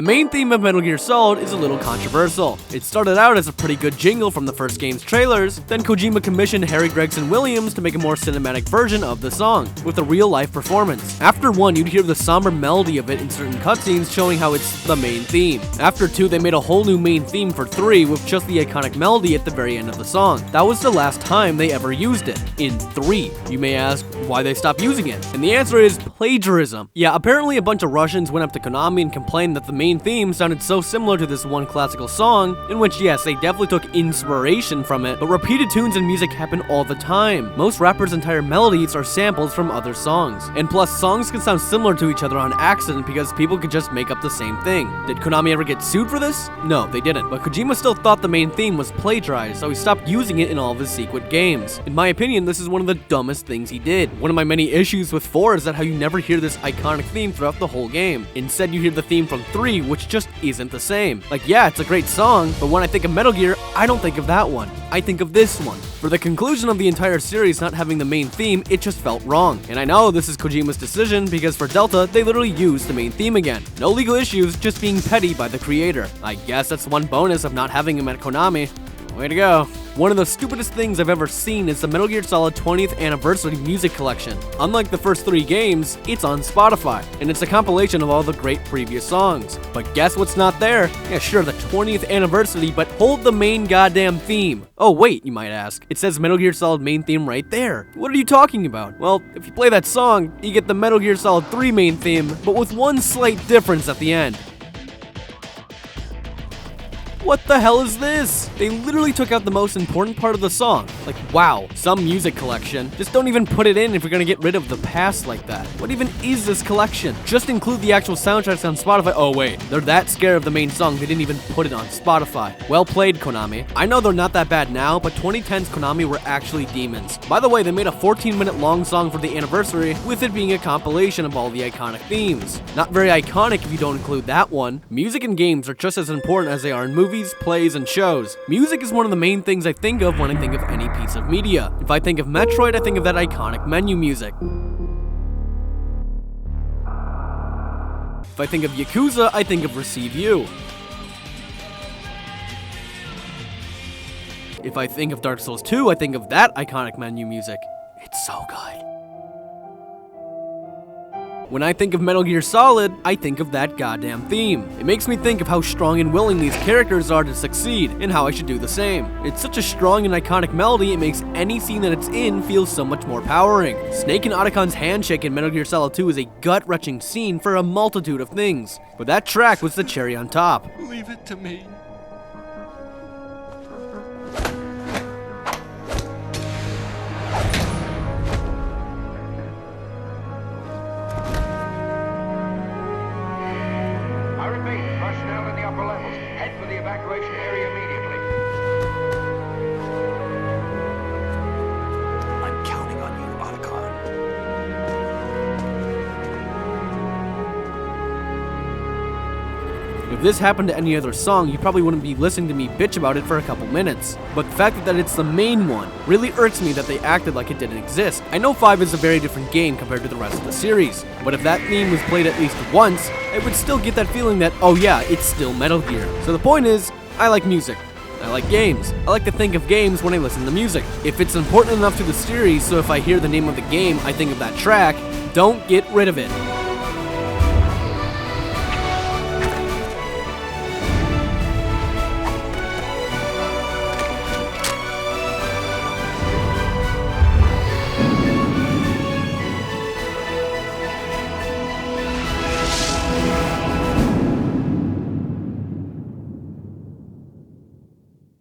The main theme of Metal Gear Solid is a little controversial. It started out as a pretty good jingle from the first game's trailers, then Kojima commissioned Harry Gregson Williams to make a more cinematic version of the song, with a real-life performance. After 1, you'd hear the somber melody of it in certain cutscenes showing how it's the main theme. After 2, they made a whole new main theme for 3 with just the iconic melody at the very end of the song. That was the last time they ever used it, in 3. You may ask why they stopped using it, and the answer is plagiarism. Yeah, apparently a bunch of Russians went up to Konami and complained that the main theme sounded so similar to this one classical song, in which yes, they definitely took inspiration from it, but repeated tunes and music happen all the time. Most rappers' entire melodies are samples from other songs. And plus, songs can sound similar to each other on accident because people could just make up the same thing. Did Konami ever get sued for this? No, they didn't, but Kojima still thought the main theme was plagiarized, so he stopped using it in all of his sequel games. In my opinion, this is one of the dumbest things he did. One of my many issues with 4 is that how you never hear this iconic theme throughout the whole game. Instead, you hear the theme from 3, which just isn't the same. Like, yeah, it's a great song, but when I think of Metal Gear, I don't think of that one. I think of this one. For the conclusion of the entire series not having the main theme, it just felt wrong. And I know this is Kojima's decision because for Delta, they literally used the main theme again. No legal issues, just being petty by the creator. I guess that's one bonus of not having him at Konami. Way to go. One of the stupidest things I've ever seen is the Metal Gear Solid 20th Anniversary Music Collection. Unlike the first 3 games, it's on Spotify, and it's a compilation of all the great previous songs. But guess what's not there? Yeah, sure, the 20th anniversary, but hold the main goddamn theme. Oh wait, you might ask. It says Metal Gear Solid main theme right there. What are you talking about? Well, if you play that song, you get the Metal Gear Solid 3 main theme, but with one slight difference at the end. What the hell is this? They literally took out the most important part of the song. Like, wow, some music collection. Just don't even put it in if you're gonna get rid of the past like that. What even is this collection? Just include the actual soundtracks on Spotify. Oh wait, they're that scared of the main song they didn't even put it on Spotify. Well played, Konami. I know they're not that bad now, but 2010's Konami were actually demons. By the way, they made a 14-minute long song for the anniversary, with it being a compilation of all the iconic themes. Not very iconic if you don't include that one. Music and games are just as important as they are in movies, plays, and shows. Music is one of the main things I think of when I think of any piece of media. If I think of Metroid, I think of that iconic menu music. If I think of Yakuza, I think of Receive You. If I think of Dark Souls 2, I think of that iconic menu music. It's so good. When I think of Metal Gear Solid, I think of that goddamn theme. It makes me think of how strong and willing these characters are to succeed, and how I should do the same. It's such a strong and iconic melody, it makes any scene that it's in feel so much more powering. Snake and Otacon's handshake in Metal Gear Solid 2 is a gut-wrenching scene for a multitude of things, but that track was the cherry on top. Leave it to me. Personnel in the upper levels, head for the evacuation area immediately. I'm counting on you, Otacon. If this happened to any other song, you probably wouldn't be listening to me bitch about it for a couple minutes. But the fact that it's the main one really irks me that they acted like it didn't exist. I know 5 is a very different game compared to the rest of the series, but if that theme was played at least once, I would still get that feeling that, oh yeah, it's still Metal Gear. So the point is, I like music. I like games. I like to think of games when I listen to music. If it's important enough to the series, so if I hear the name of the game, I think of that track, don't get rid of it.